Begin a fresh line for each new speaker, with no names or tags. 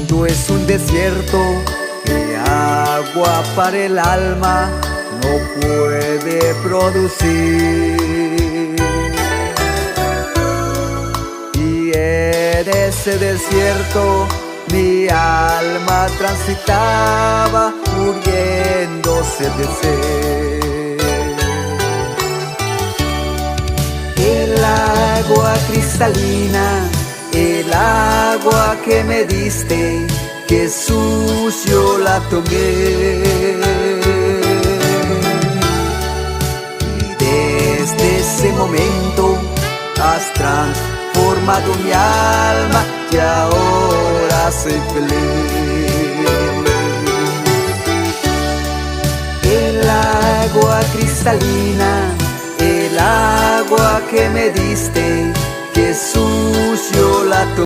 mundo es un desierto que agua para el alma no puede producir. Y en ese desierto mi alma transitaba muriéndose de sed. El agua cristalina, el agua que me diste, que sucio la tomé. Y desde ese momento has transformado mi alma y ahora soy feliz. El agua cristalina, el agua que me diste, que sucio la tomé.